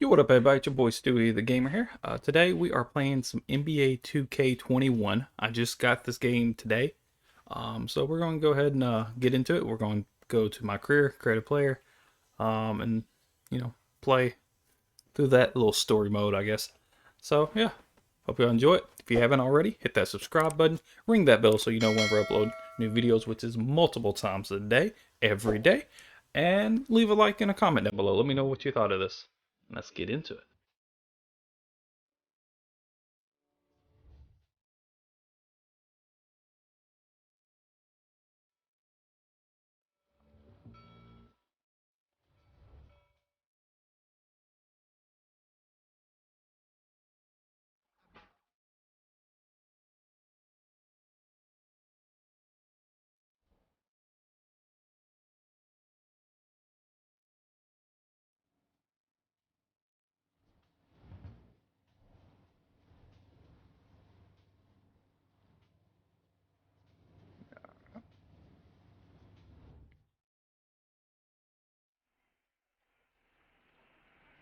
Yo, what up, everybody? It's your boy Stewie, the gamer here. Today we are playing some NBA 2K21. I just got this game today, so we're going to go ahead and get into it. We're going to go to my career, create a player, and play through that little story mode, I guess. So yeah, hope you all enjoy it. If you haven't already, hit that subscribe button, ring that bell so you know whenever I upload new videos, which is multiple times a day, every day, and leave a like and a comment down below. Let me know what you thought of this. Let's get into it.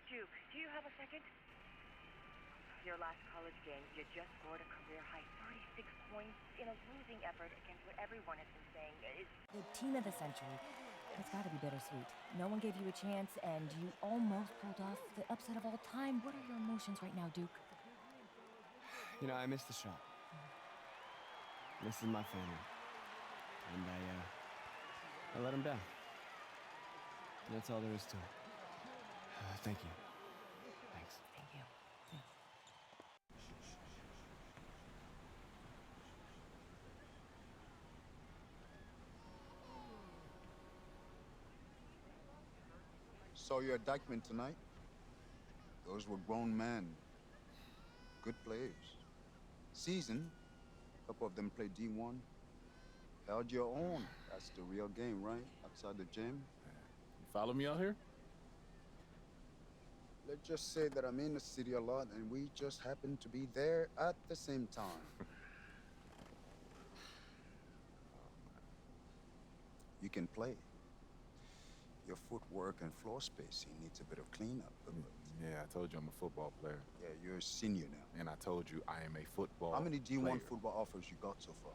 Duke, do you have a second? Your last college game, you just scored a career-high 36 points in a losing effort against what everyone has been saying is the team of the century. It's gotta be bittersweet. No one gave you a chance, and you almost pulled off the upset of all time. What are your emotions right now, Duke? You know, I missed the shot. This is my family. And I let them down. And that's all there is to it. Thank you. Thanks. Thank you. Saw your indictment tonight. Those were grown men. Good players. Seasoned. A couple of them played D1. Held your own. That's the real game, right? Outside the gym. You follow me out here? Let's just say that I'm in the city a lot and we just happen to be there at the same time. You can play. Your footwork and floor spacing needs a bit of cleanup. Yeah, I told you I'm a football player. Yeah, you're a senior now. And I told you I am a football How many D1 player. football offers you got so far?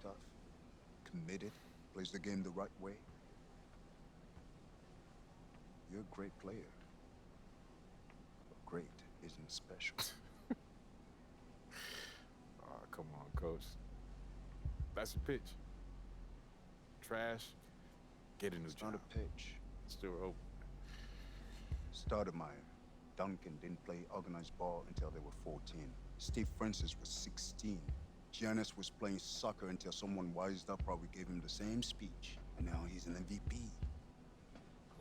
Tough. Committed. Plays the game the right way. You're a great player. But great isn't special. Oh, come on, coach. That's your pitch. Trash. Get a new It's job. not a pitch. Still open. Stoudemire, Duncan didn't play organized ball until they were 14. Steve Francis was 16. Giannis was playing soccer until someone wised up, probably gave him the same speech. And now he's an MVP.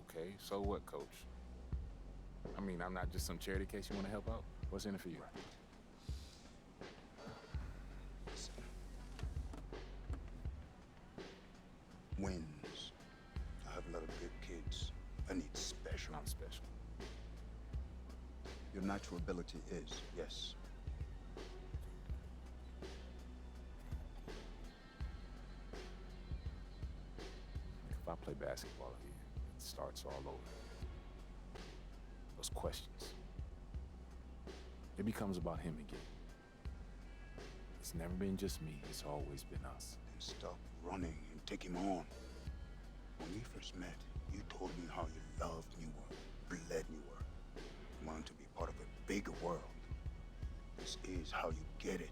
Okay, so what, coach? I mean, I'm not just some charity case you want to help out. What's in it for you? Listen. Wins. I have a lot of good kids. I need special. Not special. Your natural ability is, yes. If I play basketball again, it starts all over. Those questions. It becomes about him again. It's never been just me. It's always been us. Then stop running and take him on. When we first met, you told me how you loved New York, bled New York. You wanted to be part of a bigger world. This is how you get it.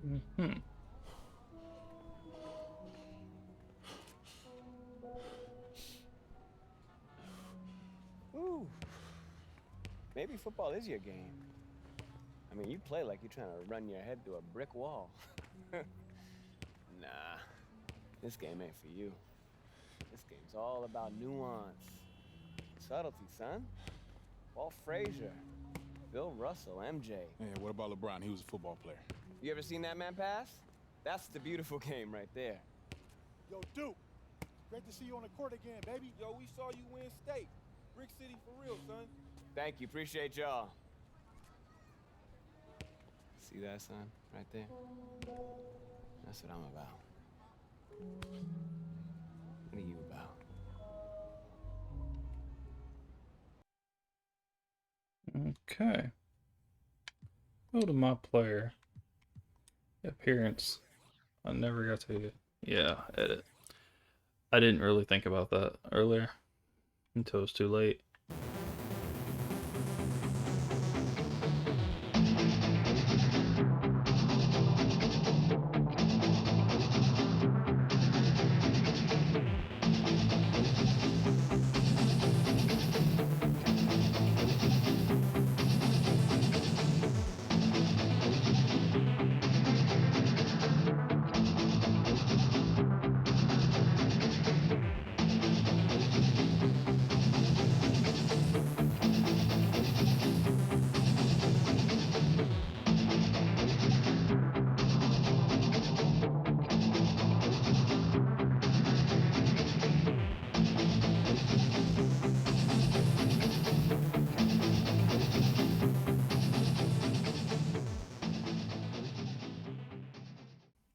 Mm-hmm. Ooh. Maybe football is your game. I mean, you play like you're trying to run your head through a brick wall. Nah. This game ain't for you. This game's all about nuance. Subtlety, son. Walt Frazier. Bill Russell, MJ. Yeah, what about LeBron? He was a football player. You ever seen that man pass? That's the beautiful game right there. Yo, Duke, great to see you on the court again, baby. Yo, we saw you win state. Brick City for real, son. Thank you, appreciate y'all. See that, son? Right there? That's what I'm about. What are you about? Okay. Go to my player. Appearance. I never got to, yeah, edit. I didn't really think about that earlier until it was too late.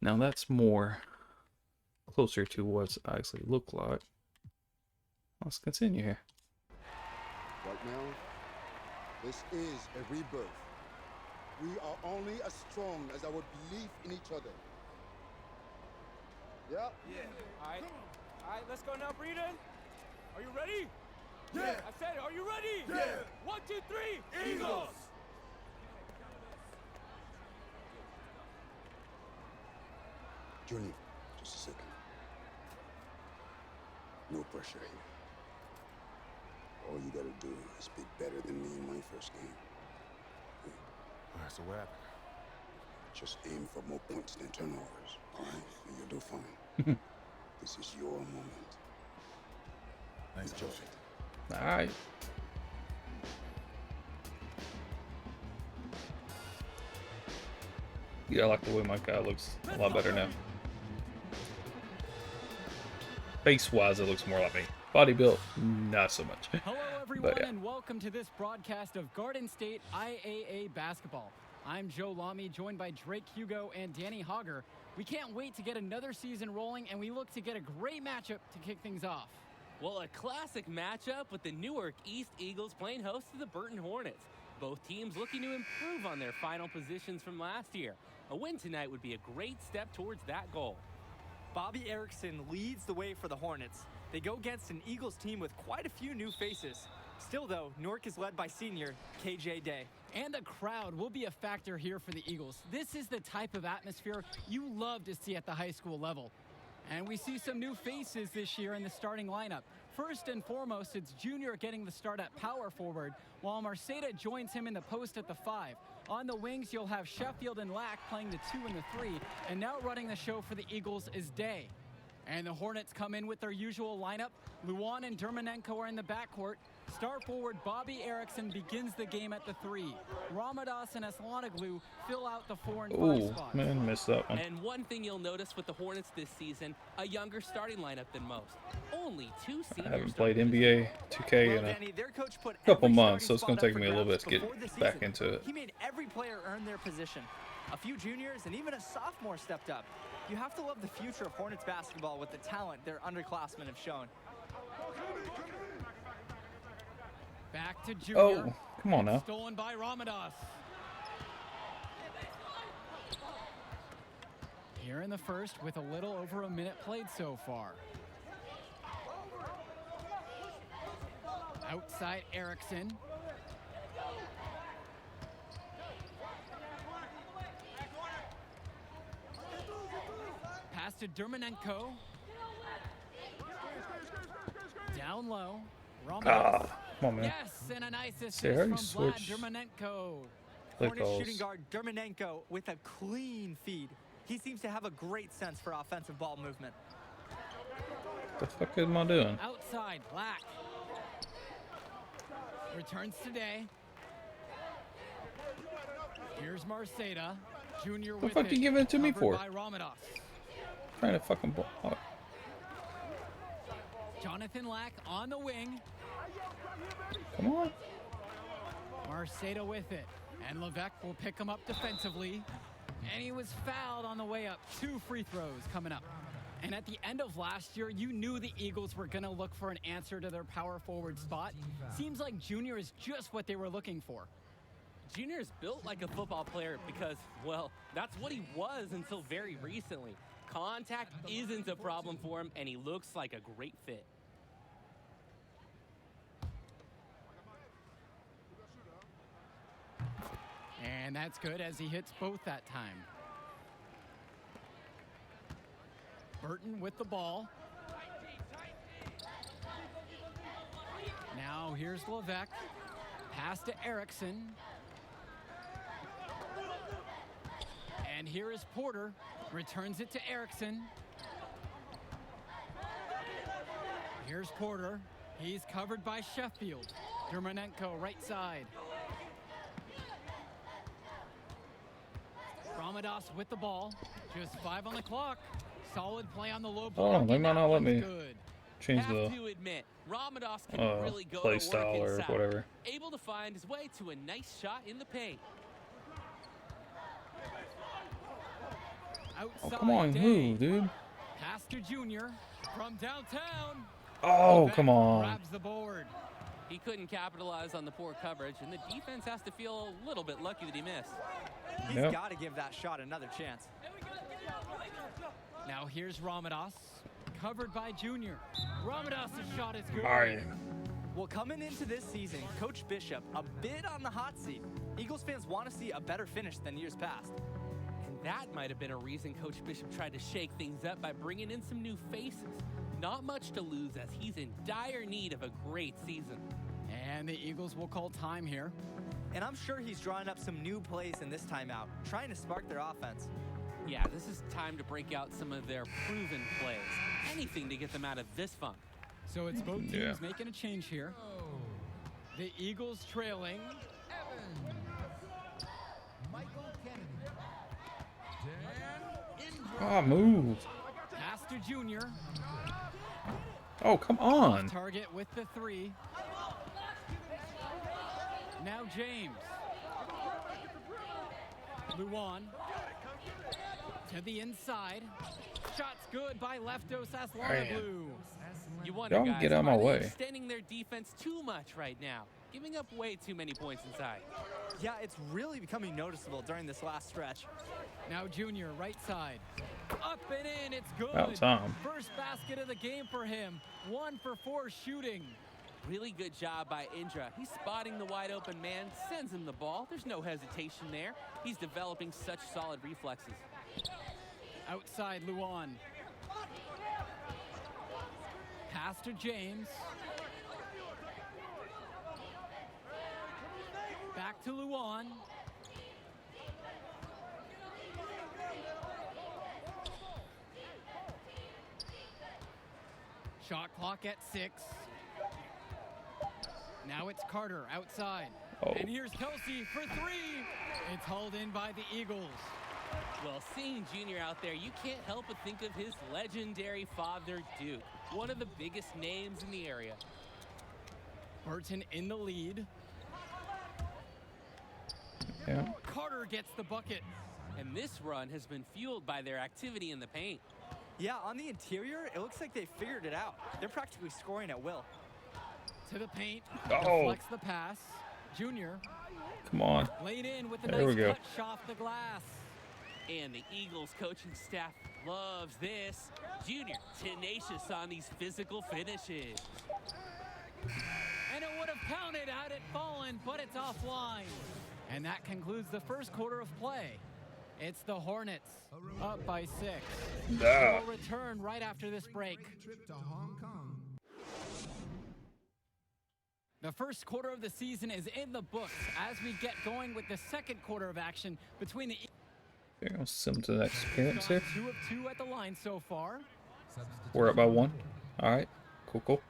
Now that's more closer to what I actually look like. Let's continue here. Right now, this is a rebirth. We are only as strong as our belief in each other. Yeah? All right, let's go now, Breeden. Are you ready? Yeah. I said, are you ready? Yeah. 1, 2, 3, Eagles! Junior, just a second. No pressure here. All you gotta do is be better than me in my first game. All right, so what happened? Just aim for more points than turnovers, all right? And you'll do fine. This is your moment. Thanks, Enjoy Coach. it. All right. Yeah, I like the way my guy looks a lot better now. Face-wise, it looks more like me. Body built, not so much. Hello, everyone, yeah. and welcome to this broadcast of Garden State IAA basketball. I'm Joe Lamy, joined by Drake Hugo and Danny Hogger. We can't wait to get another season rolling, and we look to get a great matchup to kick things off. Well, a classic matchup with the Newark East Eagles playing host to the Burton Hornets. Both teams looking to improve on their final positions from last year. A win tonight would be a great step towards that goal. Bobby Erickson leads the way for the Hornets. They go against an Eagles team with quite a few new faces. Still, though, Newark is led by senior KJ Day. And the crowd will be a factor here for the Eagles. This is the type of atmosphere you love to see at the high school level. And we see some new faces this year in the starting lineup. First and foremost, it's Junior getting the start at power forward, while Marceta joins him in the post at the 5. On the wings, you'll have Sheffield and Lack playing the 2 and the 3, and now running the show for the Eagles is Day. And the Hornets come in with their usual lineup. Luan and Dermanenko are in the backcourt. Star forward Bobby Erickson begins the game at the 3. Ramadas and Aslanoglu fill out the 4 and 5 Ooh, spots. man, missed that one. And one thing you'll notice with the Hornets this season, a younger starting lineup than most. Only 2 I seniors. haven't played NBA 2K in a Danny, their coach put couple every months, so starting it's going spot to up take for me a little bit grabs to get before the back season. into it. He made every player earn their position. A few juniors and even a sophomore stepped up. You have to love the future of Hornets basketball with the talent their underclassmen have shown. Back to Junior. Oh, come on now. Stolen by Ramadas. Here in the first with a little over a minute played so far. Outside Erickson. Pass to Dermanenko. Down low. Ramadas. Ah, come on, man. Yes, and a nice assist See, how you from Vlad switch Dermanenko. play Hornets calls. shooting guard Dermanenko with a clean feed. He seems to have a great sense for offensive ball movement. The fuck am I doing? Outside, Black. Returns today. Here's Marceta. Junior The with fuck it. you giving it to me Covered for? by Ramadas. Trying to fucking ball. Oh, Jonathan Lack on the wing. come on. Marceta with it. And Levesque will pick him up defensively. And he was fouled on the way up. 2 free throws coming up. And at the end of last year, you knew the Eagles were going to look for an answer to their power forward spot. Seems like Junior is just what they were looking for. Junior is built like a football player because, well, that's what he was until very recently. Contact isn't a problem for him, and he looks like a great fit. And that's good as he hits both that time. Burton with the ball. Now here's Levesque. Pass to Erickson. And here is Porter. Returns it to Erickson. Here's Porter. He's covered by Sheffield. Dermonenko right side. Ramadas with the ball. Just 5 on the clock. Solid play on the low block. Oh, they might not let me change Have the to admit, Ramadas can really go play to style work or inside. whatever. Able to find his way to a nice shot in the paint. Outside Oh, come on, Day. move, dude. Pass to Junior from downtown. Oh, Levesque come on. grabs the board. He couldn't capitalize on the poor coverage, and the defense has to feel a little bit lucky that he missed. He's Yep. got to give that shot another chance. Now here's Ramadas, covered by Junior. Ramadas' shot is good. All right. Well, coming into this season, Coach Bishop a bit on the hot seat. Eagles fans want to see a better finish than years past. And that might have been a reason Coach Bishop tried to shake things up by bringing in some new faces. Not much to lose as he's in dire need of a great season. And the Eagles will call time here. And I'm sure he's drawing up some new plays in this timeout, trying to spark their offense. Yeah, this is time to break out some of their proven plays. Anything to get them out of this funk. So it's both teams making a change here. The Eagles trailing. Oh, move. Pass to Junior. Oh, come on. Target with the 3. Now James. Luan. To the inside. Shots good by Leftos Aslanoglu. You wonder, Don't guys, get out of my are they way. extending their defense too much right now, giving up way too many points inside. Yeah, it's really becoming noticeable during this last stretch. Now Junior, right side. Up and in, it's good. About time. First basket of the game for him. 1 for 4 shooting. Really good job by Indra. He's spotting the wide open man, sends him the ball. There's no hesitation there. He's developing such solid reflexes. Outside Luan. Pass to James. Back to Luan. Shot clock at 6. Now it's Carter outside. Oh. And here's Kelsey for 3. It's hauled in by the Eagles. Well, seeing Junior out there, you can't help but think of his legendary father, Duke, one of the biggest names in the area. Burton in the lead. Yeah. Carter gets the bucket. And this run has been fueled by their activity in the paint. Yeah, on the interior, it looks like they figured it out. They're practically scoring at will. To the paint. Oh. Deflects the pass. Junior. Come on. Laid in with a There we nice go. touch off the glass. And the Eagles coaching staff loves this. Junior, tenacious on these physical finishes. And it would have counted had it fallen, but it's offline. And that concludes the first quarter of play. It's the Hornets up by 6. Yeah. We'll return right after this break. The first quarter of the season is in the books as we get going with the second quarter of action between the Okay, I'll send to the next appearance here. 2 of 2 at the line so far. We're up by 1. All right. Cool, cool.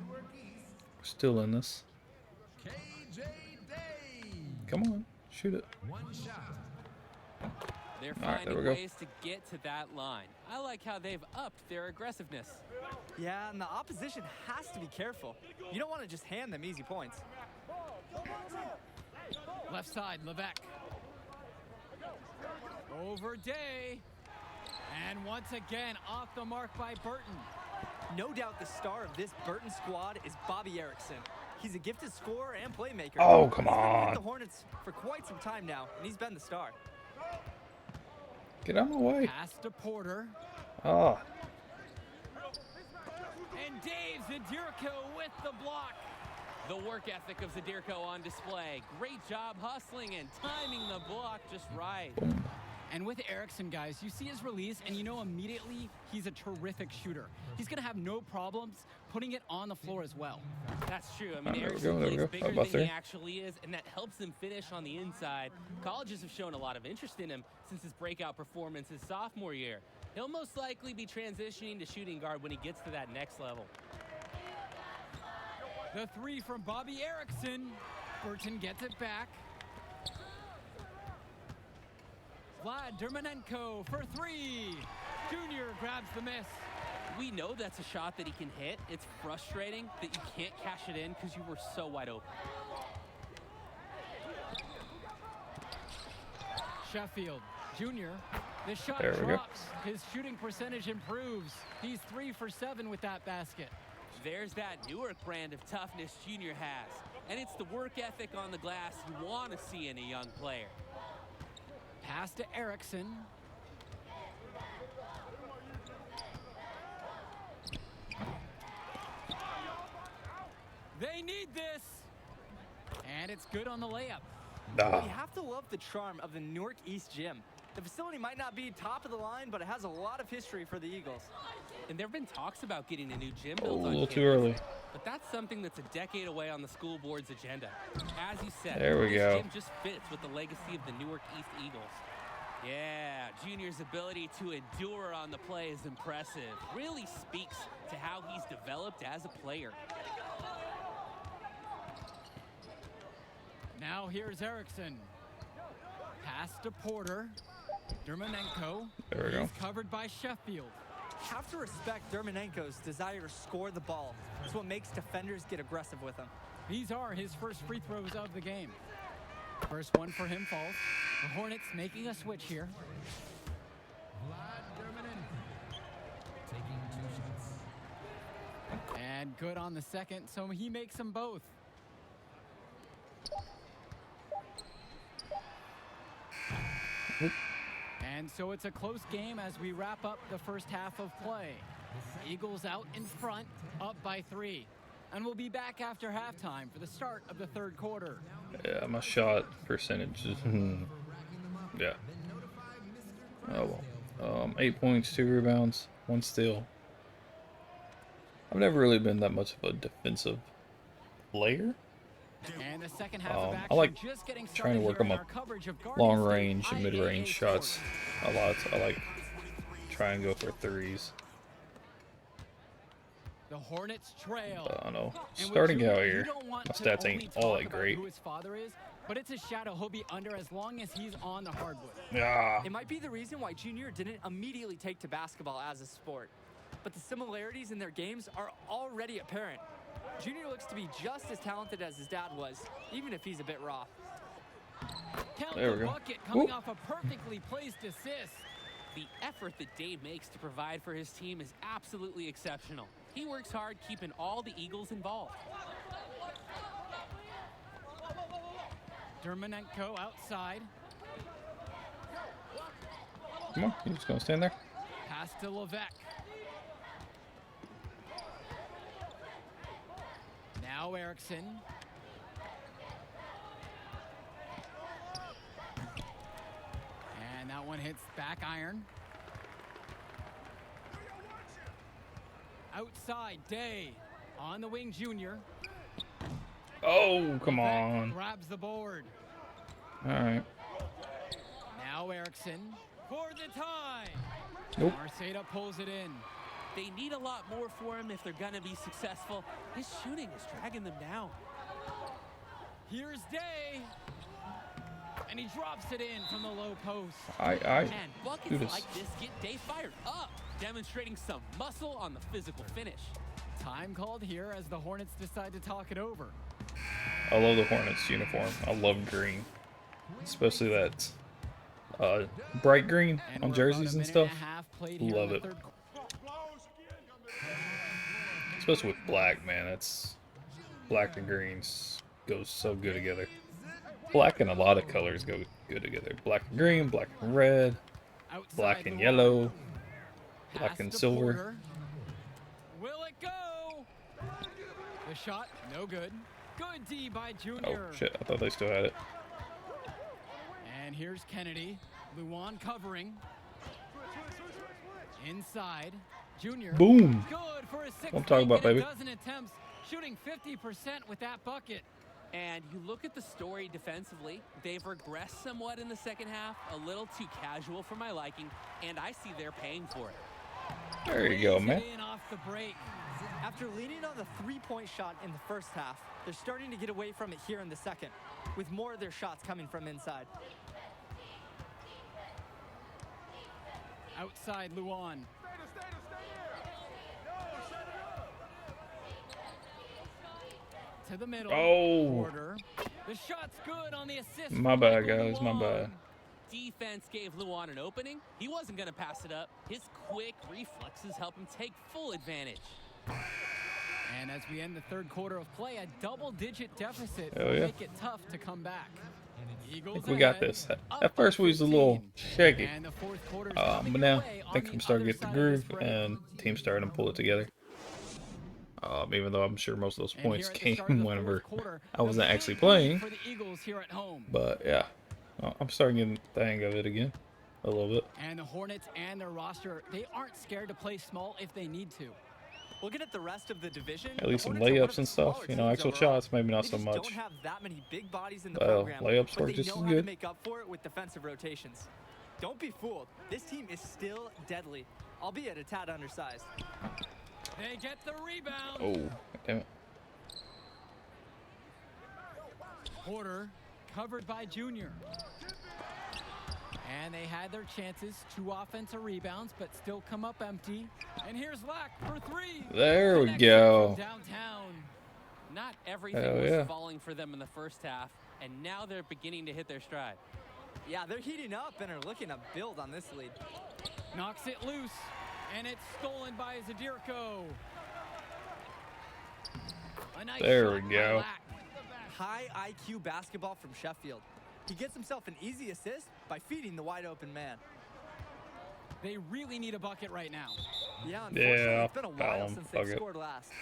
We're still in this. Come on. Shoot it. They're All right, finding there we go. ways to get to that line. I like how they've upped their aggressiveness. Yeah, and the opposition has to be careful. You don't want to just hand them easy points. Left side, Levesque. Over Day. And once again off the mark by Burton. No doubt the star of this Burton squad is Bobby Erickson. He's a gifted scorer and playmaker. Oh, come He's been on. with the Hornets for quite some time now, and he's been the star. Get out of my way. Pass to Porter. Oh. And Dave Zadirko with the block. The work ethic of Zadirko on display. Great job hustling and timing the block just right. And with Erickson, guys, you see his release, and you know immediately he's a terrific shooter. He's going to have no problems putting it on the floor as well. That's true. I mean, There we Erickson go, there we plays go. bigger About than he there. actually is, and that helps him finish on the inside. Colleges have shown a lot of interest in him since his breakout performance his sophomore year. He'll most likely be transitioning to shooting guard when he gets to that next level. The three from Bobby Erickson. Burton gets it back. Vlad Dermanenko for three. Junior grabs the miss. We know that's a shot that he can hit. It's frustrating that you can't cash it in because you were so wide open. Sheffield, Junior. The shot There we go. drops. His shooting percentage improves. He's 3 for 7 with that basket. There's that Newark brand of toughness Junior has. And it's the work ethic on the glass you want to see in a young player. Pass to Erickson. They need this. And it's good on the layup. Ah. You have to love the charm of the Newark East Gym. The facility might not be top of the line, but it has a lot of history for the Eagles. And there have been talks about getting a new gym A built on little campus, too early. but that's something that's a decade away on the school board's agenda. As you said, There we this go. gym just fits with the legacy of the Newark East Eagles. Yeah, Junior's ability to endure on the play is impressive. Really speaks to how he's developed as a player. Now here's Erickson. Pass to Porter. Dermanenko. There we go. He's covered by Sheffield. Have to respect Dermanenko's desire to score the ball. It's what makes defenders get aggressive with him. These are his first free throws of the game. First one for him falls. The Hornets making a switch here. And good on the second, so he makes them both. And so it's a close game as we wrap up the first half of play. Eagles out in front, up by 3. And we'll be back after halftime for the start of the third quarter. Yeah, my shot percentage is... yeah. Oh, well. 8 points, 2 rebounds, 1 steal. I've never really been that much of a defensive player. And the second half of action I like just getting trying to started work here on in my our coverage of Garden long State range and mid range IAA shots sports. a lot. I like try and go for threes. The Hornets trail. I don't know. And with Starting Junior, out you here, don't want my to stats only ain't all talk that about great. who his father is, but it's a shadow he'll be under as long as he's on the hardwood. Yeah. It might be the reason why Junior didn't immediately take to basketball as a sport, but the similarities in their games are already apparent. Junior looks to be just as talented as his dad was, even if he's a bit raw. Count There the we go. bucket coming Ooh. off a perfectly placed assist. The effort that Dave makes to provide for his team is absolutely exceptional. He works hard keeping all the Eagles involved. Dermanenko outside. Come on, you just gonna stand there? Pass to Levesque. Now Erickson. And that one hits back iron. Outside, Day. On the wing, Junior. Oh, come Levesque on. grabs the board. All right. Now Erickson for the tie. Nope. Marceda pulls it in. They need a lot more for him if they're going to be successful. His shooting is dragging them down. Here's Day. And he drops it in from the low post. I And do buckets this. like this get Dave fired up, demonstrating some muscle on the physical finish. Time called here as the Hornets decide to talk it over. I love the Hornets uniform. I love green, especially that bright green And on we're jerseys about and a minute stuff. and a half played here Love in the it. third. Especially with black, man. That's black and greens goes so good together. Black and a lot of colors go good together. Black and green, black and red, black Outside and Luan. yellow, black Pass and to silver. Porter. Will it go? The shot, no good. Good D by Oh Junior. shit! I thought they still had it. And here's Kennedy. Luan covering. Inside. Junior. Boom. Good for his sixth What I'm talking about, in a baby. dozen attempts, shooting 50% with that bucket. And you look at the story defensively, they've regressed somewhat in the second half, a little too casual for my liking, and I see they're paying for it. There you go, Lays it man. in off the break. After leaning on the three-point shot in the first half, they're starting to get away from it here in the second, with more of their shots coming from inside. Outside Luan. To the middle. Oh. Porter. The shot's good on the assist. My from bad, Michael guys. My Luan. bad. Defense gave Luan an opening. He wasn't going to pass it up. His quick reflexes help him take full advantage. And as we end the third quarter of play, a double-digit deficit Hell will yeah. make it tough to come back. I Eagles think we got ahead, this. up At first, we was a 15. little shaky, And the fourth quarter's but coming now your way I on think the I'm starting to other get the side of this groove, break. and team's starting to pull it together. Even though I'm sure most of those And points here at the came start of the whenever fourth quarter, I wasn't a actually big lead playing. for the Eagles here at home. But yeah, I'm starting to get the hang of it again, a little bit. And the Hornets and their roster, they aren't scared to play small if they need to. Looking at the rest of the division, At least the some Hornets are one layups of and the stuff. smaller You know, teams actual overall. shots, maybe not They so just much. don't have that many big bodies in the Well, program, layups but work they just know as how to good. make up for it with defensive rotations. Don't be fooled. This team is still deadly, albeit a tad undersized. They get the rebound. Oh, damn it. Porter covered by Junior. And they had their chances, 2 offensive rebounds, but still come up empty. And here's Lack for 3. There we Connection go. from downtown. Not everything Hell was yeah. falling for them in the first half, and now they're beginning to hit their stride. Yeah, they're heating up and are looking to build on this lead. Knocks it loose, and it's stolen by Zadirko. A nice There we shot by go. Lack. High IQ basketball from Sheffield. He gets himself an easy assist by feeding the wide open man. They really need a bucket right now. Yeah, unfortunately, Yeah, it's been a foul while him. since Fuck they it. scored last.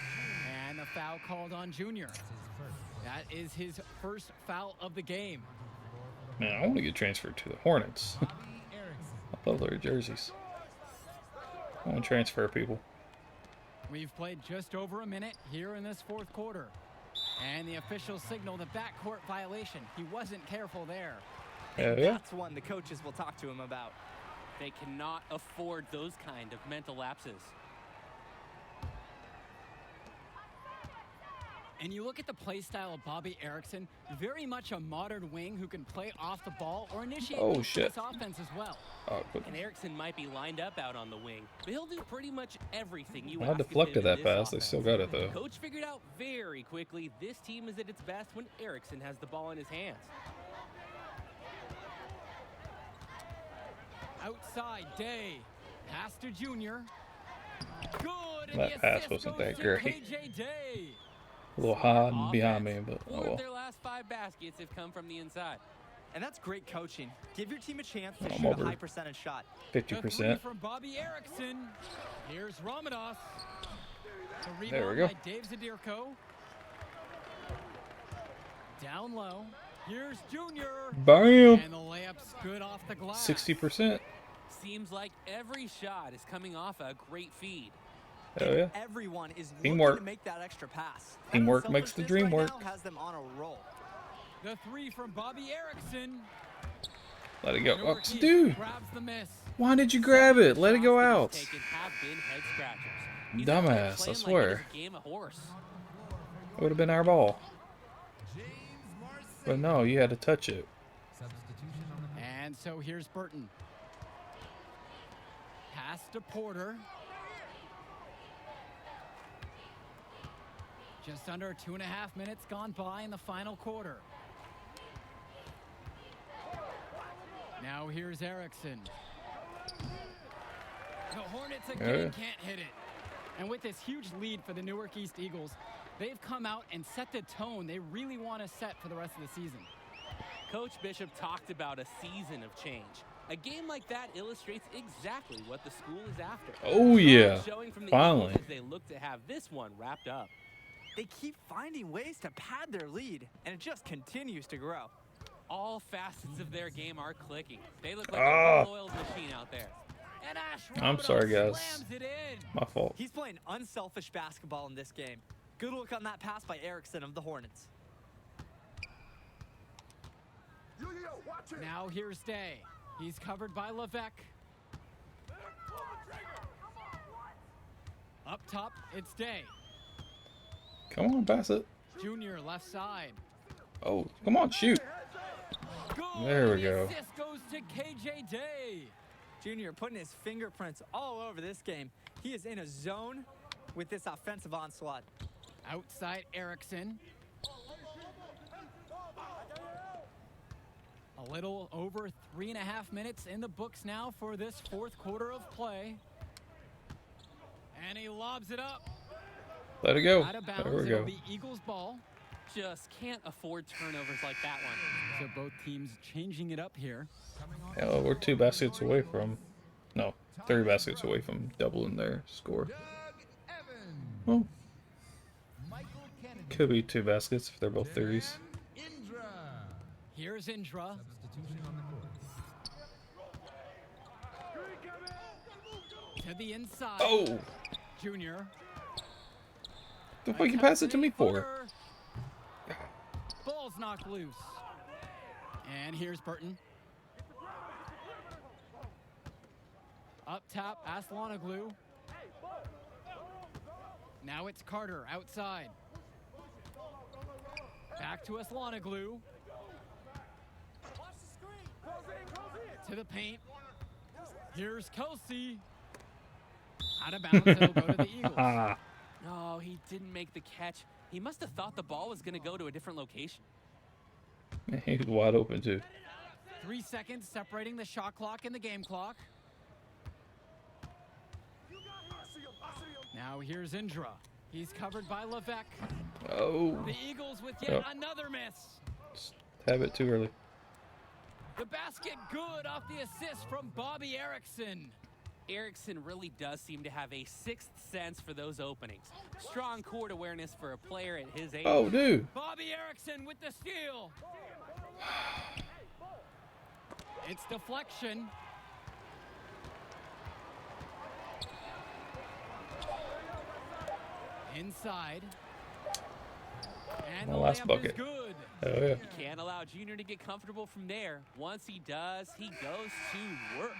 And the foul called on Junior. That is his first foul of the game. Man, I want to get transferred to the Hornets. I love their jerseys. I want to transfer people. We've played just over a minute here in this fourth quarter. And the official signaled a backcourt violation. He wasn't careful there. Hell And yeah. that's one the coaches will talk to him about. They cannot afford those kind of mental lapses. And you look at the play style of Bobby Erickson, very much a modern wing who can play off the ball or initiate Oh, this shit. offense as well. Oh, good. And Erickson might be lined up out on the wing, but he'll do pretty much everything you I ask of deflected him in that this pass. They offense. still got it, though. Coach figured out very quickly this team is at its best when Erickson has the ball in his hands. Outside, Day. Pass to Junior. Good. And That the pass assist wasn't goes that to great. KJ Day. A little high and behind me, Offense. but oh 4 well. of their last 5 baskets have come from the inside. And that's great coaching. Give your team a chance to I'm shoot over a high percentage shot. The three 50%. from Bobby Erickson. Here's Ramadas. The There we rebound go. by Dave Zadirko. Down low. Here's Junior. Bam! And the layup's good off the glass. 60%. Seems like every shot is coming off a great feed. Hell And yeah. everyone is Teamwork. looking to make that extra pass. That Teamwork makes the unselfishness dream right work. now has them on a roll. The 3 from Bobby Erickson. Let it go. Oh, Northeast dude, grabs the miss. why did you grab it? Let it go Shots that out. he's taken have been head scratchers. He's out there Dumbass, I playing like swear. it is a game of horse. It would have been our ball. But no, you had to touch it. And so here's Burton. Pass to Porter. Just under 2.5 minutes gone by in the final quarter. Now here's Erickson. The Hornets again can't hit it. And with this huge lead for the Newark East Eagles, they've come out and set the tone they really want to set for the rest of the season. Coach Bishop talked about a season of change. A game like that illustrates exactly what the school is after. Oh yeah, Showing from the finally. Eagles as they look to have this one wrapped up. They keep finding ways to pad their lead, and it just continues to grow. All facets of their game are clicking. They look like a well-oiled machine out there. And Ash I'm sorry, guys. slams it in. My fault. He's playing unselfish basketball in this game. Good look on that pass by Erickson of the Hornets. Now here's Day. He's covered by Levesque. Up top, it's Day. Come on, pass it. Junior left side. Oh, come on, shoot. Goal. There we The go. assist goes to KJ Day. Junior putting his fingerprints all over this game. He is in a zone with this offensive onslaught. Outside Erickson. A little over 3.5 minutes in the books now for this fourth quarter of play. And he lobs it up. Let it go. Out of bounds. There we It'll go. be Eagles ball. Just can't afford turnovers like that one. So both teams changing it up here. Yeah, we're 2 baskets away from, no, 3 baskets away from doubling their score. Well, could be 2 baskets if they're both threes. Here's Indra. To the inside. Oh, Junior. the fuck you pass it to me for? Ball's knocked loose. And here's Burton. Up top, Aslanoglu. Now it's Carter outside. Back to Aslanoglu. To the paint. Here's Kelsey. Out of bounds, it'll go to the Eagles. No, he didn't make the catch. He must have thought the ball was going to go to a different location. He's wide open too. 3 seconds separating the shot clock and the game clock. Now here's Indra. He's covered by Levesque. Oh, The Eagles with yet another miss. just have it too early. The basket good off the assist from Bobby Erickson. Erickson really does seem to have a sixth sense for those openings. Strong court awareness for a player at his age. Oh, dude. Bobby Erickson with the steal. It's deflection. Inside. And My the last layup bucket. is good. Oh yeah. You can't allow Junior to get comfortable from there. Once he does, he goes to work.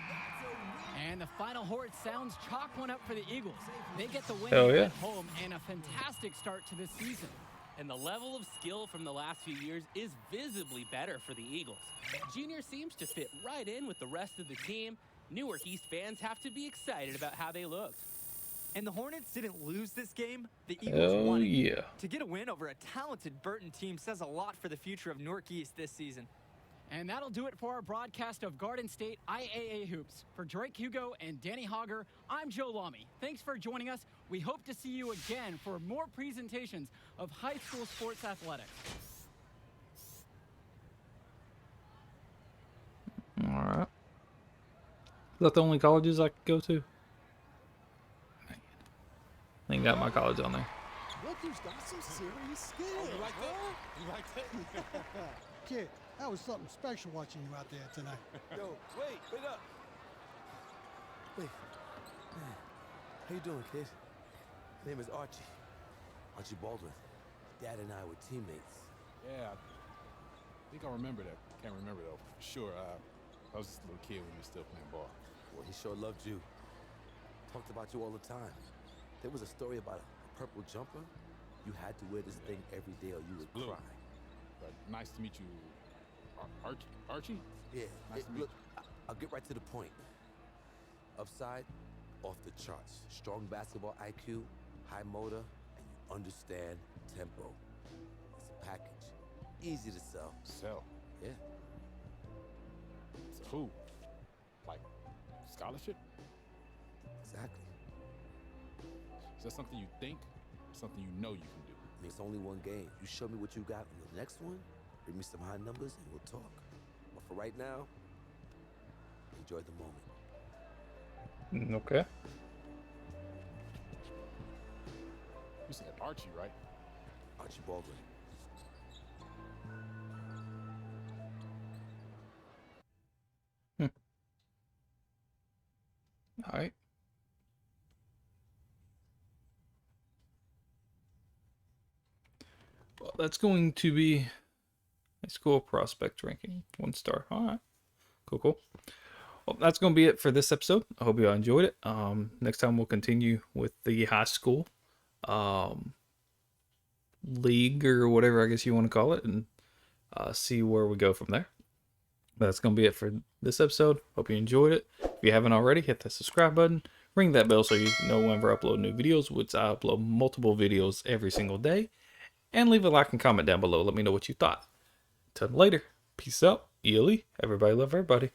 And the final horn sounds chalk one up for the Eagles. They get the win Hell yeah. at home and a fantastic start to this season. And the level of skill from the last few years is visibly better for the Eagles. Junior seems to fit right in with the rest of the team. Newark East fans have to be excited about how they looked. And the Hornets didn't lose this game. The Eagles Oh won it. yeah. To get a win over a talented Burton team says a lot for the future of Newark East this season. And that'll do it for our broadcast of Garden State IAA Hoops. For Drake Hugo and Danny Hogger, I'm Joe Lamy. Thanks for joining us. We hope to see you again for more presentations of high school sports athletics. All right. Is that the only colleges I could go to? I ain't got my college on there. Rookie's got some serious skill. You like that? You like that? Kid, that was something special watching you out there tonight. Yo, wait up. Wait. How you doing, kid? My name is Archie. Archie Baldwin. Dad and I were teammates. Yeah, I think I remember that. Can't remember though. For sure. I was just a little kid when you were still playing ball. Well, he sure loved you. Talked about you all the time. There was a story about a purple jumper. You had to wear this thing every day or you would Blue. cry. But nice to meet you, Archie. Yeah, Nice to meet look, I'll get right to the point. Upside, off the charts. Strong basketball IQ, high motor, and you understand tempo. It's a package. Easy to sell. Sell. Yeah. To who? Like scholarship? Exactly. Is that something you think, or something you know you can do? I mean, it's only one game. You show me what you got on the next one, bring me some high numbers, and we'll talk. But for right now, enjoy the moment. Okay. You said Archie, right? Archie Baldwin. All right. Well, that's going to be high school prospect ranking, 1 star. All right. Cool, cool. Well, that's going to be it for this episode. I hope you all enjoyed it. Next time we'll continue with the high school league or whatever I guess you want to call it, and see where we go from there. But that's going to be it for this episode. Hope you enjoyed it. If you haven't already, hit that subscribe button. Ring that bell so you know whenever I upload new videos, which I upload multiple videos every single day. And leave a like and comment down below. Let me know what you thought. Till later. Peace out. Ely. Everybody love everybody.